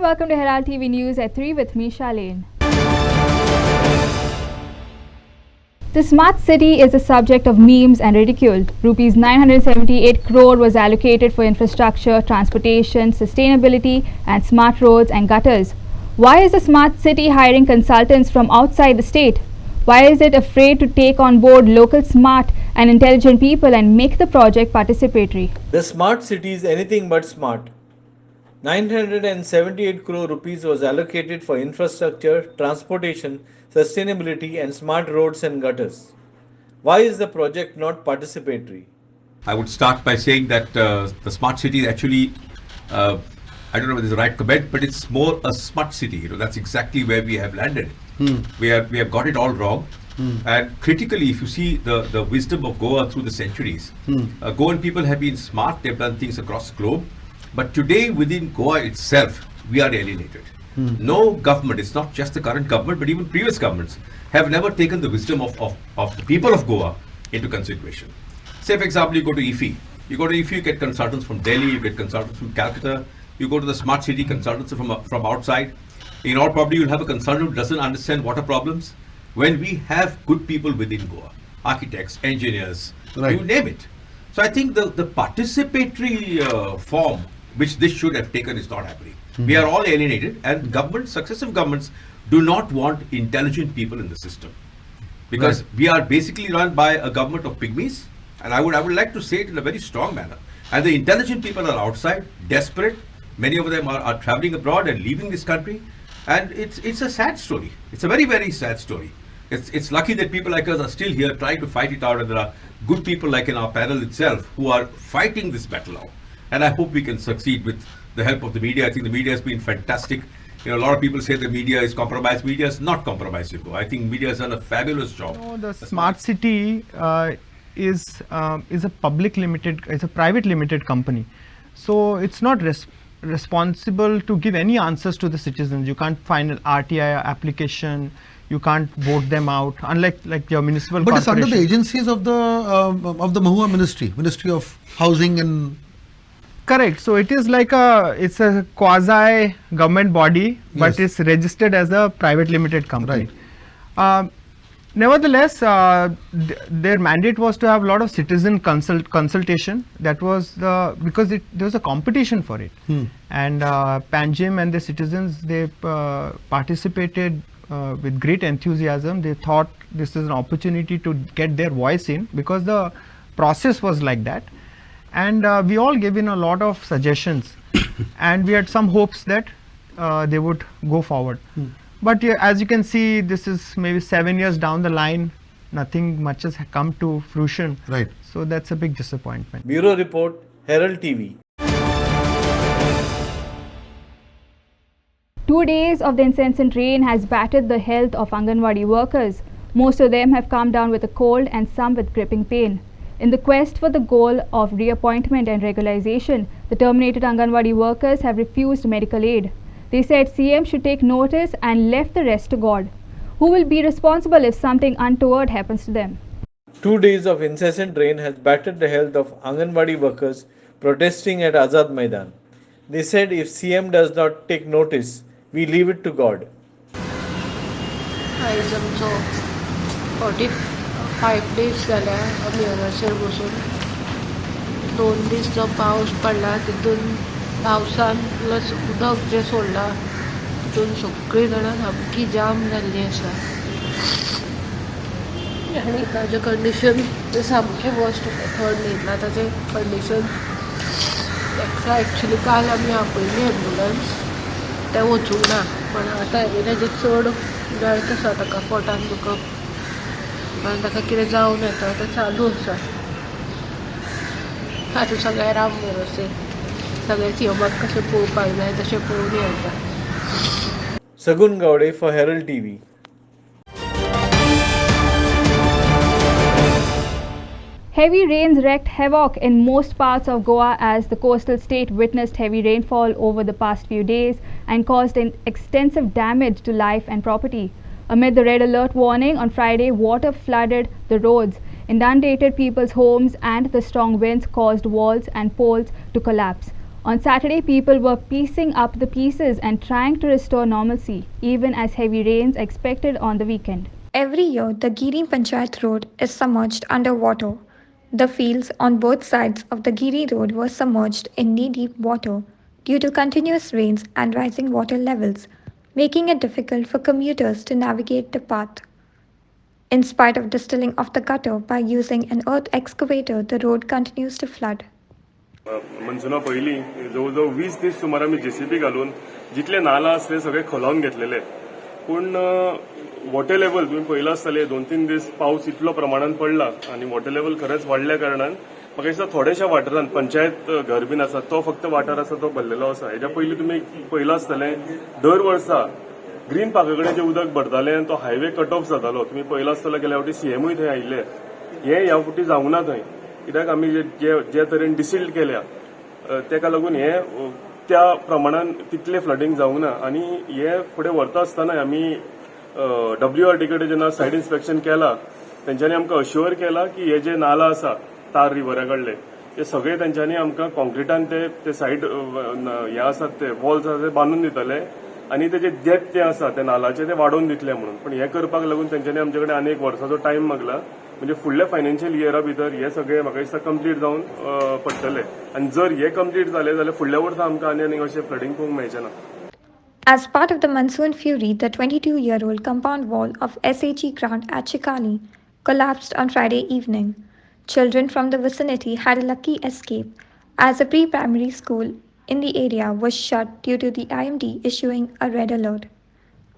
welcome to Herald TV News at 3 with me, Shalene. The smart city is the subject of memes and ridicule. Rupees 978 crore was allocated for infrastructure, transportation, sustainability and smart roads and gutters. Why is the smart city hiring consultants from outside the state? Why is it afraid to take on board local smart and intelligent people and make the project participatory? The smart city is anything but smart. 978 crore rupees was allocated for infrastructure, transportation, sustainability and smart roads and gutters. Why is the project not participatory? I would start by saying that the smart city is actually, I don't know whether it's the right comment, but it's more a smart city. That's exactly where we have landed. We have got it all wrong. And critically, if you see the wisdom of Goa through the centuries, Goan people have been smart, they've done things across the globe. But today, within Goa itself, we are alienated. No government, it's not just the current government, but even previous governments have never taken the wisdom of the people of Goa into consideration. Say, for example, you go to IFI. You go to IFI, you get consultants from Delhi, you get consultants from Calcutta. You go to the smart city, consultants from outside. In all probably, you'll have a consultant who doesn't understand water problems. When we have good people within Goa, architects, engineers, you name it. So I think the participatory form which this should have taken is not happening. We are all alienated, and successive governments do not want intelligent people in the system, because we are basically run by a government of pygmies, and I would like to say it in a very strong manner. And the intelligent people are outside, desperate. Many of them are traveling abroad and leaving this country, and it's a sad story. It's a very, very sad story. It's lucky that people like us are still here trying to fight it out, and there are good people like in our panel itself who are fighting this battle now. And I hope we can succeed with the help of the media. I think the media has been fantastic. A lot of people say the media is compromised. Media is not compromised. I think media has done a fabulous job. No, the smart city is a private limited company. So it's not responsible to give any answers to the citizens. You can't find an RTI application. You can't vote them out, unlike your municipal corporation. But it's under the agencies of the Mahua Ministry of Housing and... Correct. So it is like it's a quasi government body, but it's registered as a private limited company. Right. Nevertheless, their mandate was to have a lot of citizen consultation. That was because there was a competition for it, and Panjim and the citizens, they participated with great enthusiasm. They thought this is an opportunity to get their voice in, because the process was like that. And we all gave in a lot of suggestions, and we had some hopes that they would go forward. But as you can see, this is maybe 7 years down the line. Nothing much has come to fruition. Right. So that's a big disappointment. Bureau Report, Herald TV. 2 days of the incessant rain has battered the health of Anganwadi workers. Most of them have come down with a cold and some with gripping pain. In the quest for the goal of reappointment and regularization, the terminated Anganwadi workers have refused medical aid. They said CM should take notice and left the rest to God. Who will be responsible if something untoward happens to them? 2 days of incessant rain has battered the health of Anganwadi workers protesting at Azad Maidan. They said if CM does not take notice, we leave it to God. I am so 45 days झाल्या आम्ही हांगासर बसून 2 दीस जो पावस पडला तितून पावसान plus उदक जे सोडला तितून सगळीं जाणां सामकी जाम जाल्ली आसा आनी ताजें कंडिशन तें सामकें वर्स्ट थर्ड न्हिदला ताजें कंडिशन ताका एक्चुली काल आमी आपयली एम्बुलन्स तें वचूंक ना पण आतां ताजें चड गळत आसा ताका पोटान दुखप आनी ताका कितें जावन येता तें चालू आसा आतां सगळें राम भरोसे सगळे सीएमाक कशें पळोवपाक जाय तशें पळोवन येता. Sagun Gowde for Herald TV. Heavy rains wreaked havoc in most parts of Goa as the coastal state witnessed heavy rainfall over the past few days and caused extensive damage to life and property. Amid the red alert warning on Friday, water flooded the roads, inundated people's homes, and the strong winds caused walls and poles to collapse. On Saturday, people were piecing up the pieces and trying to restore normalcy, even as heavy rains expected on the weekend. Every year, the Giri Panchayat road is submerged underwater. The fields on both sides of the Giri road were submerged in knee-deep water due to continuous rains and rising water levels, making it difficult for commuters to navigate the path. In spite of distilling of the gutter by using an earth excavator, the road continues to flood. मनसुना पयलीं जवळजवळ 20 दीस सुमार आमी JCB घालून जितले नाला आसले सगळे खोलावन घेतलेले पूण वॉटर लेवल तुम्ही पळयलां आसतलें 2-3 दीस पावस इतलो प्रमाणात पडला आनी वॉटर लेवल खरेंच वाडल्या कारणान म्हाका दिसता थोड्याशा वाठारांत पंचायत घर बीन आसा तो फक्त वाठार आसा तो भरलेलो आसा हेच्या पयलीं तुमी पळयलां आसतलें दर वर्सा ग्रीन पार्का जे उदक भरतालें आनी तो हायवे कट ऑफ जातालो तुमी पळयलां आसतलें गेल्या फावटी सीएमूय थंय आयिल्ले हे ह्या फावटी जावंक ना थंय कित्याक आमी जे तरेन डिसिल्ड केल्या तेका लागून हे त्या प्रमाणान तितले फ्लडिंग जावंक ना आनी हे फुडें व्हरता आसतना आमी WRT कडेन जेन्ना सायड इन्स्पेक्शन केला तेंच्यांनी आमकां अश्युअर केला की हे जे नाला आसा तार रिव्हरा कडले ते सगळे तेंच्यांनी आमकां कॉन्क्रिटान ते सायड हे आसात ते वॉल्स आसा ते बांदून दितले आनी तेजे डेप्थ ते आसा ते नालाचे ते वाडोवन दितले म्हणून पण हे करपाक लागून तेंच्यांनी आमचे कडेन आनी एक वर्साचो टायम मागला म्हणजे फुडल्या फायनान्शियल इयरा भितर हे सगळे म्हाका दिसता कंप्लीट जावन पडटले आनी जर हे कंप्लीट जाले जाल्यार फुडल्या वर्सा आमकां आनी अशें फ्लडिंग पळोवंक मेळचें ना. As part of the monsoon fury, the 22-year-old compound wall of SHE ground at Chikali collapsed on Friday evening. Children from the vicinity had a lucky escape, as a pre-primary school in the area was shut due to the IMD issuing a red alert.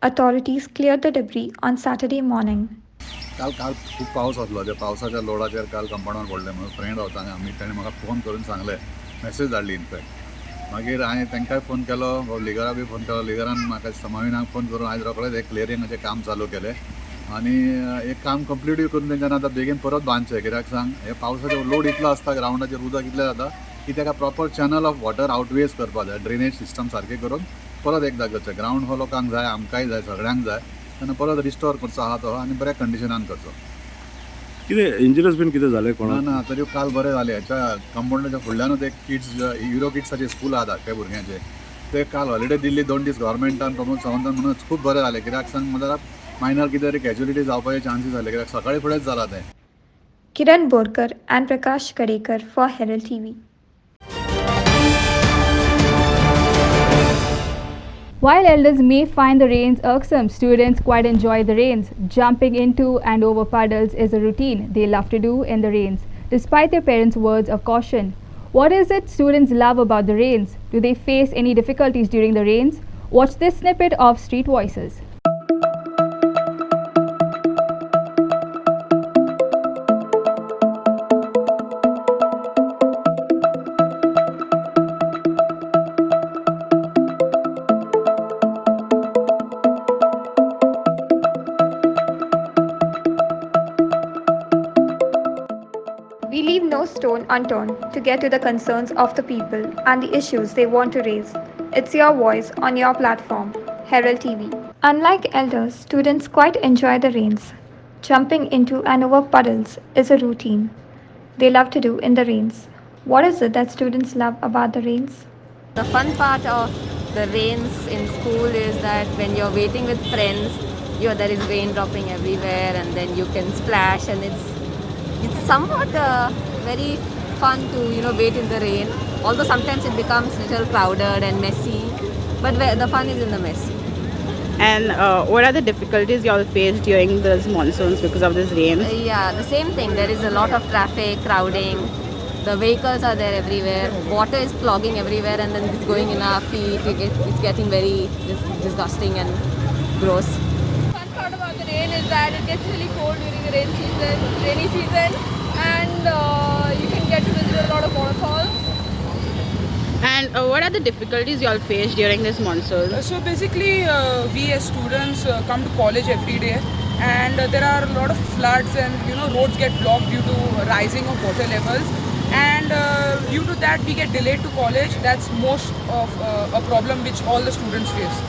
Authorities cleared the debris on Saturday morning. काल खूप पावस असलो त्या पावसाच्या लोडाचेर काल कंपाउंडार पडले म्हणून friend होता आमी ताणें म्हाका फोन करून सांगले मेसेज धाडली इनफॅक्ट मागीर हांवें तांकांय फोन केलो लिगरा बी फोन केलो लिगरान म्हाका समाविनाक फोन करून आयज रोखडेंच एक क्लियरिंगाचें काम चालू केलें आनी एक काम कंप्लीट करून तेंच्यानी आतां बेगीन परत बांदचें कित्याक सांग हे पावसाचो लोड इतलो आसता ग्रावंडाचेर उदक इतलें जाता की ताका proper channel of water outweighs करपाक जाय ड्रेनेज सिस्टम सारकें करून परत एकदां करचें ग्रावंड हो लोकांक जाय आमकांय जाय सगळ्यांक जाय तेन्ना परत रिस्टोर करचो आहा तो आनी बऱ्या कंडिशनान करचो. कितें इंजरीज बीन कितें जालें कोणाक? ना तरी काल बरें जालें हेच्या कंपाउंडाच्या फुडल्यानूच एक किड्स युरो किड्साचें स्कूल आहा धाकट्या भुरग्यांचें ते काल हॉलिडे दिल्ली 2 दीस गव्हर्मेंटान प्रमोद सावंतान म्हणून खूब बरें जालें कित्याक सांग म्हळ्यार मायनर कितें तरी कॅज्युलिटी जावपाचे चान्सीस जाले कित्याक सकाळी फुडेंच जाला तें. Kiran Borkar and Prakash Kadekar for Herald TV. While elders may find the rains irksome, students quite enjoy the rains. Jumping into and over puddles is a routine they love to do in the rains, despite their parents' words of caution. What is it students love about the rains? Do they face any difficulties during the rains? Watch this snippet of Street Voices. We leave no stone unturned to get to the concerns of the people and the issues they want to raise. It's your voice on your platform, Herald TV. Unlike elders, students quite enjoy the rains. Jumping into and over puddles is a routine they love to do in the rains. What is it that students love about the rains? The fun part of the rains in school is that when you're waiting with friends, there is rain dropping everywhere and then you can splash and it's somewhat very fun to wait in the rain, although sometimes it becomes a little crowded and messy, but the fun is in the mess. And what are the difficulties you all face during these monsoons because of this rain? Yeah, the same thing. There is a lot of traffic, crowding. The vehicles are there everywhere. Water is clogging everywhere and then it's going in our feet. It's getting very disgusting and gross. The fun part about the rain is that it gets really cold during the rainy season, and you can get to visit a lot of waterfalls. And what are the difficulties you all face during this monsoon? So basically, we as students come to college every day, and there are a lot of floods, and roads get blocked due to rising of water levels, and due to that we get delayed to college. That's most of a problem which all the students face.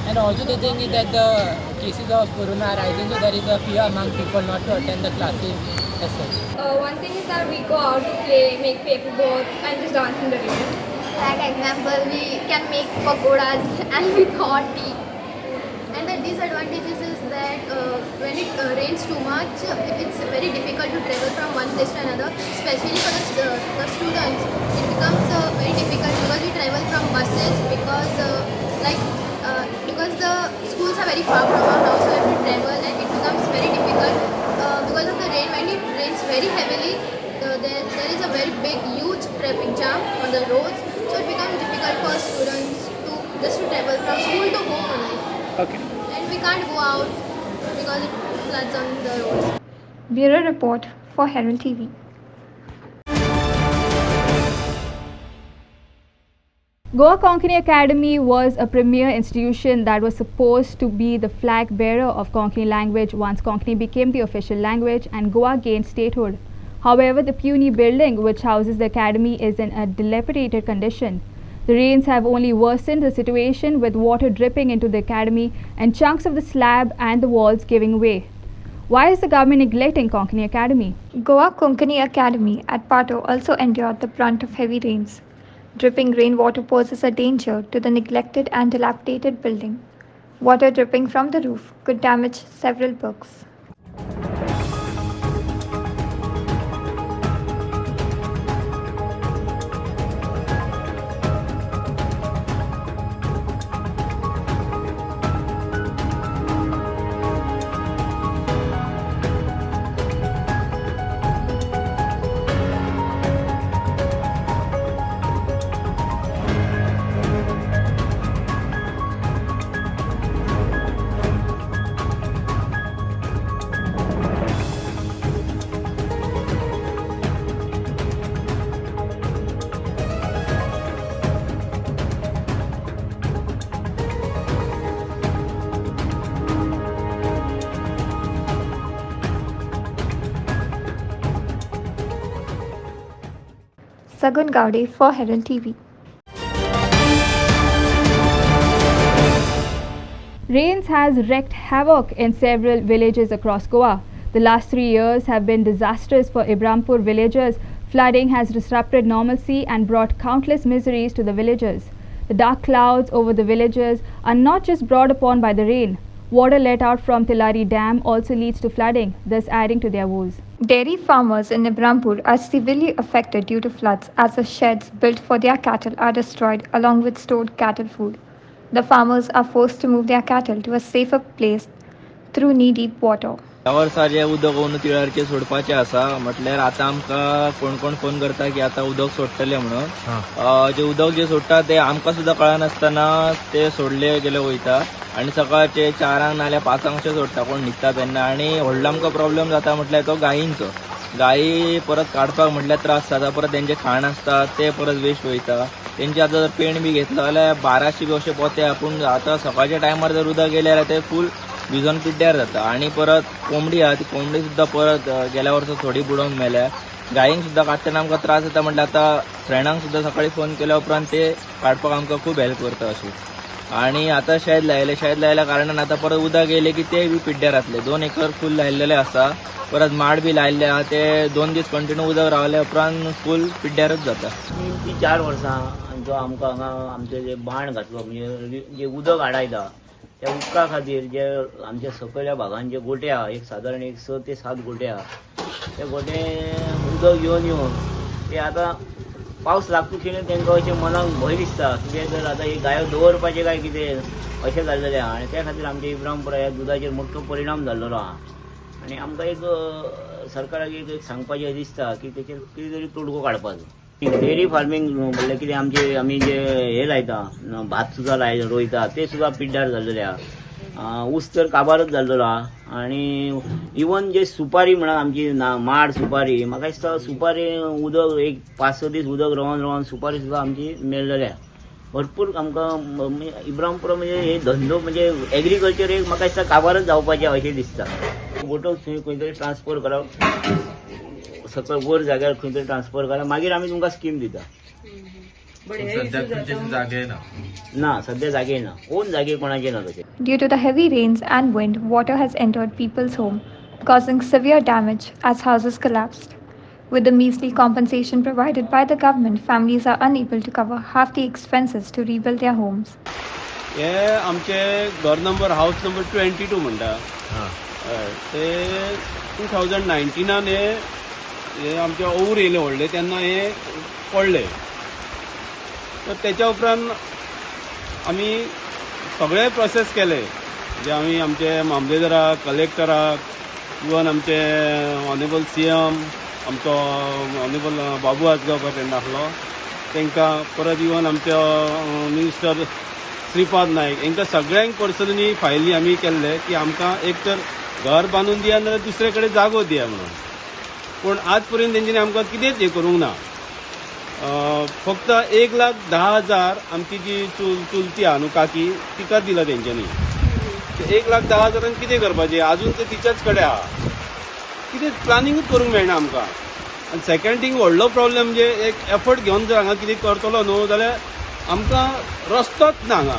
And also the thing is that the cases of corona are rising, so there is a fear among people not to attend the classes as such. One thing is that we go out to play, make paper boats and just dance in the rain. Like example, we can make pakoras and with hot tea. And the disadvantages is that when it rains too much, it's very difficult to travel from one place to another, especially for the students. It becomes very difficult because we travel from buses because the schools are very far from our house, so we have to travel and it becomes very difficult because of the rain. When it rains very heavily, there is a very big, huge traffic jam on the roads, so it becomes difficult for students to travel from school to home only. Okay. And we can't go out because it floods on the roads. Bureau Report for Herald TV. Goa Konkani Academy was a premier institution that was supposed to be the flag bearer of Konkani language once Konkani became the official language and Goa gained statehood. However, the puny building which houses the academy is in a dilapidated condition. The rains have only worsened the situation, with water dripping into the academy and chunks of the slab and the walls giving way. Why is the government neglecting Konkani Academy? Goa Konkani Academy at Pato also endured the brunt of heavy rains. Dripping rainwater poses a danger to the neglected and dilapidated building. Water dripping from the roof could damage several books. Sagun Gowde for Herald TV. Rains has wreaked havoc in several villages across Goa. The last 3 years have been disastrous for Ibrampur villagers. Flooding has disrupted normalcy and brought countless miseries to the villagers. The dark clouds over the villages are not just brought upon by the rain. Water let out from Tilari Dam also leads to flooding, thus adding to their woes. Dairy farmers in Ibrampur are severely affected due to floods as the sheds built for their cattle are destroyed along with stored cattle food. The farmers are forced to move their cattle to a safer place through knee-deep water. ह्या वर्सा जे उदक own तिळारचे सोडपाचे आसा म्हटल्यार आतां आमकां कोण कोण phone करता की आतां उदक सोडटले म्हणून जे उदक जे सोडटा ते आमकां सुद्दां कळनासतना ते सोडले गेले वयता आनी सकाळचे 4 नाल्यार 5 अशें सोडटा कोण न्हिदता तेन्ना आनी व्हडलो आमकां प्रॉब्लेम जाता म्हटल्यार तो गायींचो. गायी परत काडपाक म्हटल्यार त्रास जाता, परत तेंचे खाण आसता ते परत वेस्ट वयता. तेंचे आतां जर पेंड बी घेतलो जाल्यार 1200 बी अशें पोत्या, पूण आतां सकाळच्या टायमार जर उदक गेलें जाल्यार ते फूल भिजून पिड्ड्यार जाता. आनी परत कोंबडी आहा ती कोंबडी सुद्दां परत गेल्या वर्सा थोडी बुडोवन मेल्या. गायींक सुद्दां काडटना आमकां त्रास जाता म्हटल्यार आतां फ्रेंडांक सुद्दां सकाळी फोन केल्या उपरांत ते काडपाक आमकां खूब हेल्प करता अशी. आनी आतां शेत लायल्या कारणान आतां परत उदक येयलें की ते बी पिड्ड्यार जातले. 2 एकर फूल लायिल्लेले आसा, परत माड बी लायिल्ले आहा, ते 2 दीस कंटिन्यू उदक रावल्या उपरांत फूल पिड्ड्यारच जाता. ती 4 वर्सां जो आमकां हांगा आमचे जे बाण घातलो म्हणजे जे उदक आडायता त्या उदका खातीर जे आमच्या सकयल्या भागांत जे गोटे आहा, एक सादारण 6 ते 7 गोटे आहा, ते गोटे उदक येवन ते आतां पावस लागतकीर तांकां अशें मनाक भंय दिसता कित्याक तर आतां ही गायो दवरपाचें काय कितें अशें जाल्लेलें आहा आनी त्या खातीर आमच्या इब्राहिमपुरा ह्या दुदाचेर मोठो परिणाम जाल्लो आहा. आनी आमकां एक सरकाराक एक सांगपाचें दिसता की तेचेर कितें तरी तोडगो काडपाचो. डेरी फार्मींग म्हणल्यार कितें आमी जे हे लायता भात सुद्दां रोयता ते सुद्दां पिड्ड्यार जाल्लेले आहा. ऊस तर काबारच जाल्लो आहा आनी इवन जे सुपारी म्हणून आमची माड सुपारी, म्हाका दिसता सुपारी उदक एक 5-6 दीस उदक रावन सुपारी सुद्दां आमची मेल्लेली आहा. भरपूर आमकां इब्राहिमपुरा म्हणजे हे धंदो म्हणजे एग्रीकल्चर एक म्हाका दिसता काबारच जावपाचें अशें दिसता. गोटो खंय तरी ट्रान्सफर करप, सकयल वयर जाग्यार खंय तरी ट्रान्सफर करप, मागीर आमी तुमकां स्कीम दिता. ना सध्या जागे ना, ओन जागे कोणाचे ना तशें. Due to the heavy rains and wind, water has entered people's home, causing severe damage as houses collapsed. With the measly compensation provided by the government, families are unable to cover half the expenses to rebuild their homes. हे आमचे घर number house number 22 म्हणटा ते 2019 हे आमचे over येयले व्हडले तेन्ना हे पडले. तर त्याच्या उपरांत आमी सगळे प्रोसेस केले जे आमी आमचे मामलेदाराक कलेक्टराक इवन आमचे ऑनेबल CM आमचो ऑनेबल बाबू आजगांवकर तेन्ना आसलो तांकां परत इवन आमचो मिनिस्टर श्रीपाद नायक हांकां सगळ्यांक पर्सनली फायली आमी केल्ले की आमकां एक तर घर बांदून दिया नाजाल्यार दुसरे कडेन जागो दिया म्हणून. पूण आज पर्यंत तेंच्यांनी आमकां कितेंच हें करूंक ना. फक्त 1,10,000 आमची जी चुलती आहा न्हू काकी तिका दिला तेंच्यांनी. 1,10,000 कितें करपाचें अजून ते तिच्याच कडेन आहा. कितें प्लानिंगूच करूंक मेळना आमकां. आनी सेकंड थिंग व्हडलो प्रॉब्लेम म्हणजे एक एफर्ट घेवन जर हांगा कितें करतलो न्हू जाल्यार आमकां रस्तोच ना हांगा.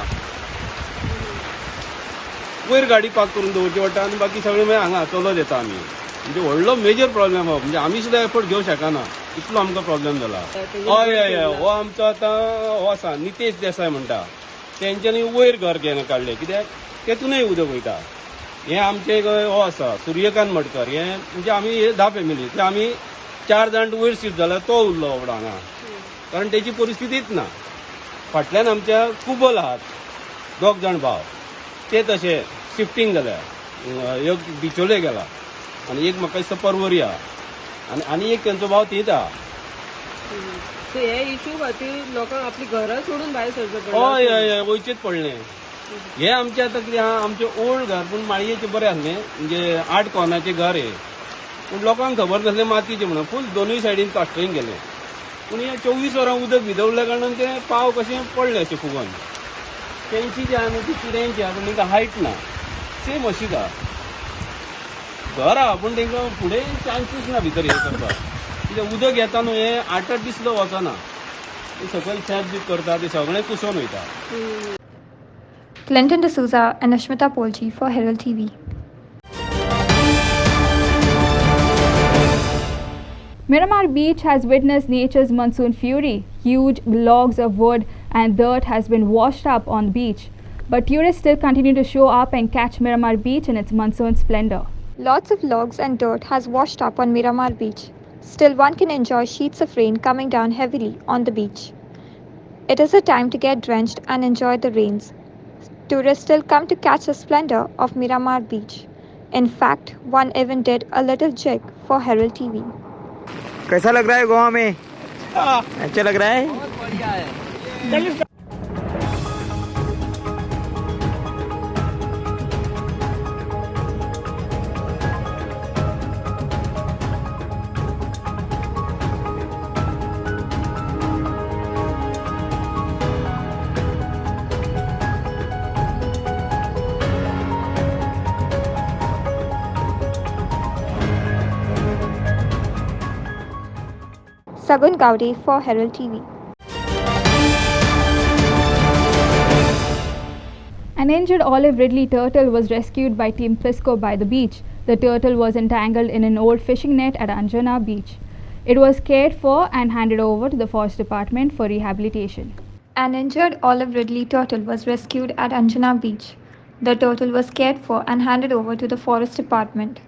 वयर गाडी पार्क करून दवरची पडटा आनी बाकी सगळें मागीर हांगा चलत येता आमी. म्हणजे व्हडलो मेजर प्रॉब्लेम हो. म्हणजे आमी सुद्दां एफर्ट घेवंक शकना इतलो आमकां प्रॉब्लेम जाला. हय हो आमचो आतां हो आसा नितेश देसाय म्हणटा तेंच्यांनी वयर घर घेवन काडलें कित्याक तेतूनय उदक वयता. हे आमचे हो आसा सूर्यकांत मडकर हे म्हणजे आमी हे 10 फॅमिली ते आमी 4 जाण वयर शिफ्ट जाला तो उरलो बाबडो हांगा कारण तेची परिस्थितीच ना. फाटल्यान आमच्या कुबल आहात 2 जाण भाव ते तशे शिफ्टींग जाल्या. एक बिचोले गेला आनी एक म्हाका दिसता परवरी आहा आनी एक तेंचो भाव थंयच आहा. हे इश्यू खातीर लोकांक आपली घरां सोडून भायर सरचें हय हय हय वयचेच पडलें. हे आमचे आतां कितें आहा आमचें ओल्ड घर पूण माळयेचें बरें आसलें म्हणजे 8 कोनाचें घर हे पूण लोकांक खबर नासलें मातयेचें म्हणून फूल दोनूय सायडीन प्लास्टरींग केलें. पूण हे 24 वरां उदक भिदवल्या कारणान तें पाव कशें पडलें अशें फुगोन. तेंची जी आहा न्हू ती किड्यांची आहा पूण तांकां हायट ना सेम अशीच आहा. घर आहा पूण तांकां फुडें चान्सीस ना भितर हें करपाक. कित्याक उदक येता न्हू हें 8-8 दीस सुद्दां वचना. सकयल शेत बीत करता तें सगळें कुसोन वयता. Clinton D'Souza and Ashmita Polji for Herald TV. Miramar Beach has witnessed nature's monsoon fury. Huge logs of wood and dirt has been washed up on the beach. But tourists still continue to show up and catch Miramar Beach in its monsoon splendor. Lots of logs and dirt has washed up on Miramar Beach. Still, one can enjoy sheets of rain coming down heavily on the beach. It is a time to get drenched and enjoy the rains. Tourists still come to catch the splendor of Miramar Beach. In fact, one even did a little jig for Herald TV. कैसा लग रहा है गोवा में? अच्छा लग रहा है? बहुत बढ़िया है. Sagun Gowde for Herald TV. An injured olive ridley turtle was rescued by Team Frisco by the beach. The turtle was entangled in an old fishing net at Anjana Beach. It was cared for and handed over to the Forest Department for rehabilitation. An injured olive ridley turtle was rescued at Anjana Beach. The turtle was cared for and handed over to the Forest Department.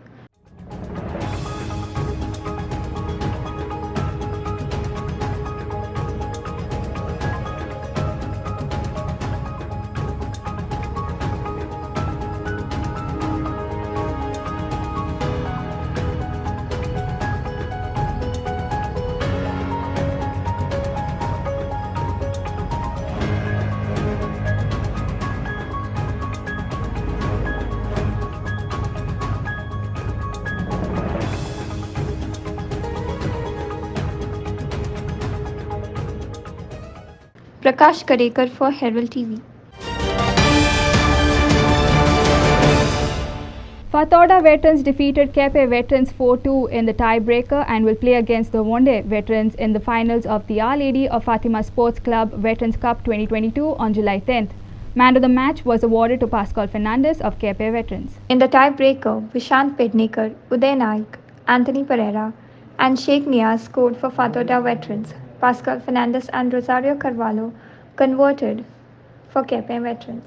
Prakash Kadekar for Herald TV. Fatauda veterans defeated Kepe veterans 4-2 in the tiebreaker and will play against the Wonde veterans in the finals of the Our Lady of Fatima Sports Club Veterans Cup 2022 on July 10th. Man of the match was awarded to Pascal Fernandez of Kepe veterans. In the tiebreaker, Vishant Pednekar, Uday Naik, Anthony Pereira and Sheikh Niaz scored for Fatota veterans. Pascal Fernandez and Rosario Carvalho converted for Kepe veterans.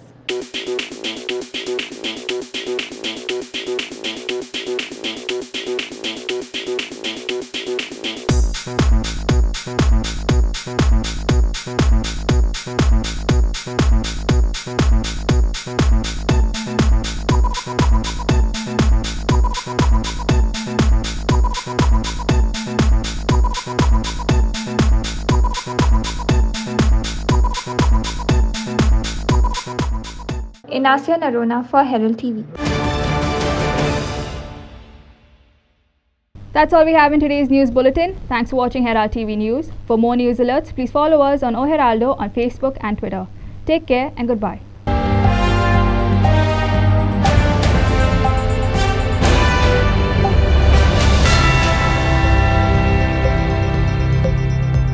Inacia Narona for Herald TV. That's all we have in today's news bulletin. Thanks for watching Herald TV News. For more news alerts, please follow us on O Heraldo on Facebook and Twitter. Take care and goodbye.